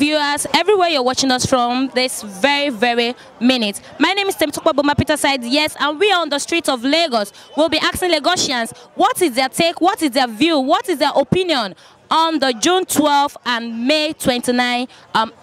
viewers, everywhere you're watching us from this very minute. My name is Temitope Boma Peter Side, yes, and we are on the streets of Lagos. We'll be asking Lagosians what is their take, what is their view, what is their opinion on the June 12th and May 29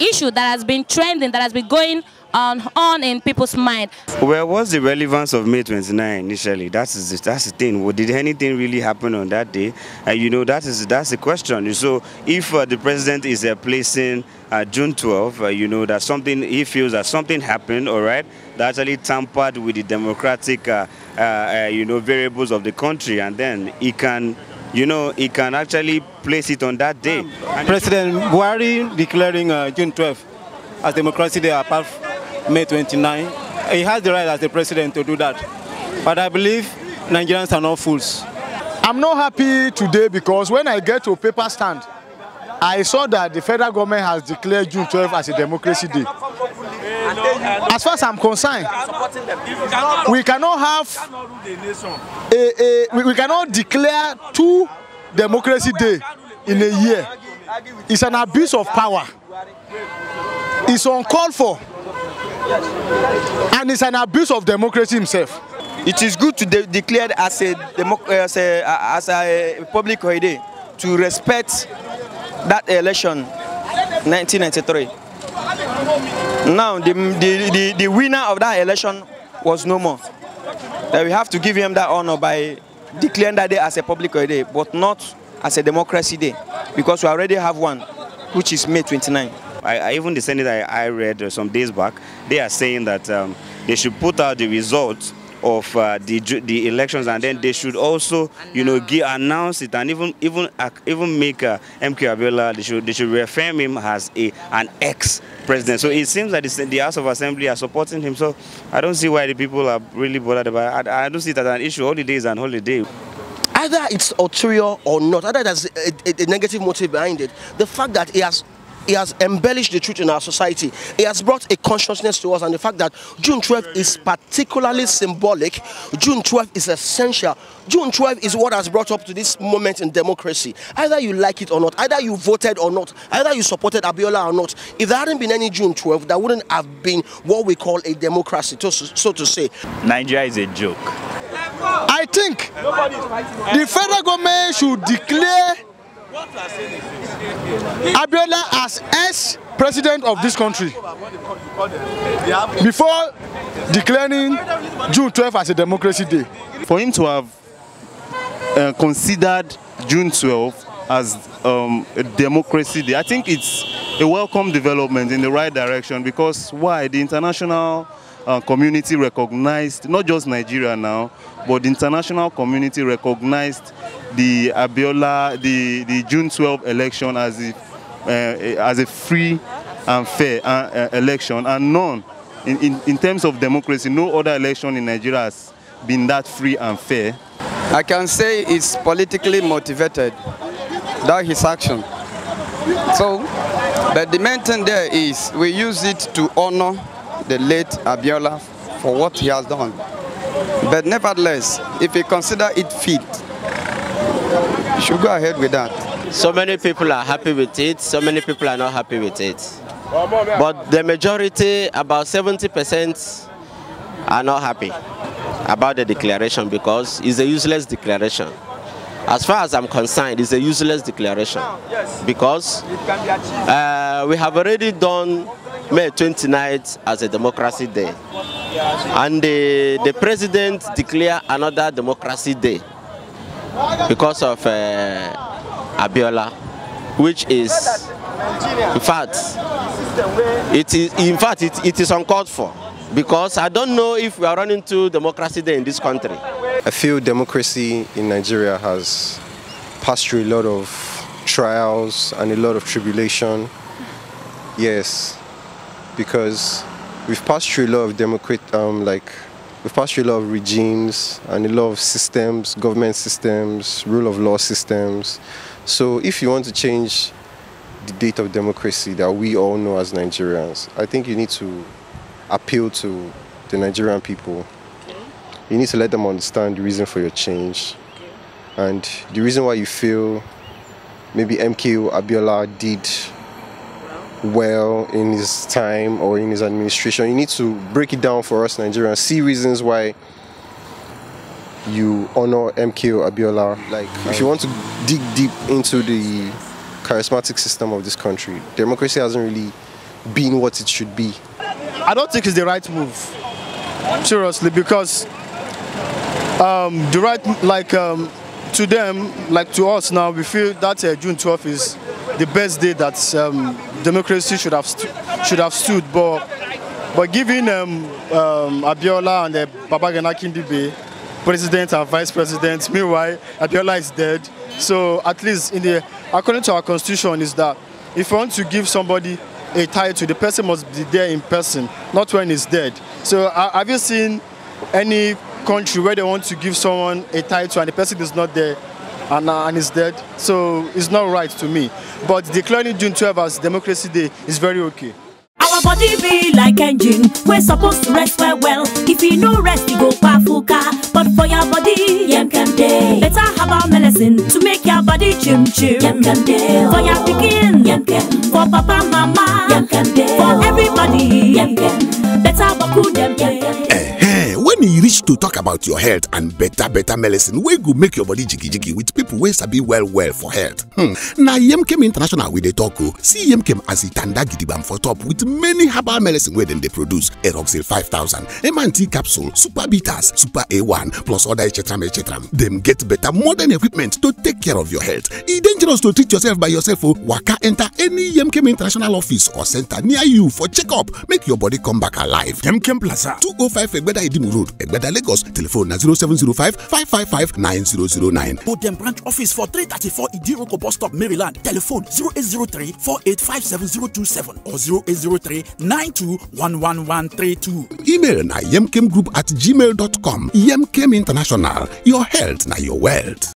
issue that has been trending, that has been going on in people's mind. Well, what's the relevance of May 29 initially? That's the thing. Well, did anything really happen on that day? You know, that's the question. So if the president is placing June 12th, you know, that something, he feels that something happened, all right, that actually tampered with the democratic, you know, variables of the country, and then he can, you know, he can actually place it on that day. President Buhari declaring June 12th as Democracy Day apart May 29. He has the right as the president to do that. But I believe Nigerians are not fools. I'm not happy today because when I get to a paper stand, I saw that the federal government has declared June 12th as a Democracy Day. As far as I'm concerned, we cannot have we cannot declare 2 Democracy Day in a year. It's an abuse of power. It's uncalled for. And it's an abuse of democracy himself. It is good to declare as a public holiday to respect that election, 1993. Now, the winner of that election was no more. That we have to give him that honor by declaring that day as a public holiday, but not as a democracy day, because we already have one, which is May 29. Even the Senate I read some days back, they are saying that they should put out the results of the elections, and then they should also, you know, announce it, and even make MK Abiola, they should reaffirm him as an ex-president. So it seems that the House of Assembly are supporting him. So I don't see why the people are really bothered about it. I don't see that as an issue. Holiday is an holiday. Either it's ulterior or not, either there's a negative motive behind it. The fact that he has embellished the truth in our society. He has brought a consciousness to us, and the fact that June 12th is particularly symbolic. June 12th is essential. June 12th is what has brought up to this moment in democracy. Either you like it or not, either you voted or not, either you supported Abiola or not. If there hadn't been any June 12th, there wouldn't have been what we call a democracy, so to say. Nigeria is a joke. I think the federal government should declare Abiola as ex-president of this country before declaring June 12th as a democracy day. For him to have considered June 12th as a democracy day, I think it's a welcome development in the right direction, because why? The international community recognized, not just Nigeria now, but the international community recognized the Abiola, the June 12 election as a free and fair election, and none, in terms of democracy, no other election in Nigeria has been that free and fair. I can say it's politically motivated, that his action. So, but the main thing there is we use it to honor the late Abiola for what he has done. But nevertheless, if we consider it fit, you should go ahead with that. So many people are happy with it, so many people are not happy with it. But the majority, about 70%, are not happy about the declaration, because it's a useless declaration. As far as I'm concerned, it's a useless declaration, because we have already done May 29th as a democracy day, and the president declared another democracy day because of Abiola, which is, in fact, it is uncalled for, because I don't know if we are running to democracy day in this country. I feel democracy in Nigeria has passed through a lot of trials and a lot of tribulation. Yes, because we've passed through a lot of we've passed through a lot of regimes and a lot of systems, government systems, rule of law systems. So if you want to change the date of democracy that we all know as Nigerians, I think you need to appeal to the Nigerian people. You need to let them understand the reason for your change and the reason why you feel maybe MK Abiola did well in his time or in his administration. You need to break it down for us Nigerians, see reasons why you honor MKO Abiola. Like, if you want to dig deep into the charismatic system of this country, democracy hasn't really been what it should be. I don't think it's the right move, seriously, because the right, like to them, like to us now, we feel that June 12th is the best day that democracy should have stood. But giving Abiola and Babagana Kindibe, president and vice president, meanwhile Abiola is dead. So at least according to our constitution is that if you want to give somebody a title, the person must be there in person, not when he's dead. So have you seen any country where they want to give someone a title and the person is not there and is dead? So it's not right to me. But declaring June 12 as Democracy Day is very okay. Our body be like engine, we're supposed to rest well. If you no rest, you go pafuka. But for your body, yem can day. Better have our medicine to make your body chim. Yem can day. For your pikin, yem can. For papa, mama, yem can day. For everybody, yem can. Better baku them when you reach to talk about your health and better medicine, we go make your body jiggy with people wey sabi well for health. Now Yemkem International with the talko. See Yemkem as it tanda gidibam for top with many herbal medicine where then they produce Eroxil 5000, MNT capsule, Super Bitters, Super A1, plus other etc. Them get better modern equipment to take care of your health. It's dangerous to treat yourself by yourself. Waka enter any Yemkem International office or center near you for checkup. Make your body come back alive. Yemkem Plaza, 205 Egbeda Idimu Road, Egbeda Lagos. Telephone 0705 555 9009. Bodem branch office for 334 Idiroko bus stop, Maryland. Telephone 0803 4857027 or 0803 921132. Email na yemkemgroup@gmail.com. Yemkem International. Your health na your wealth.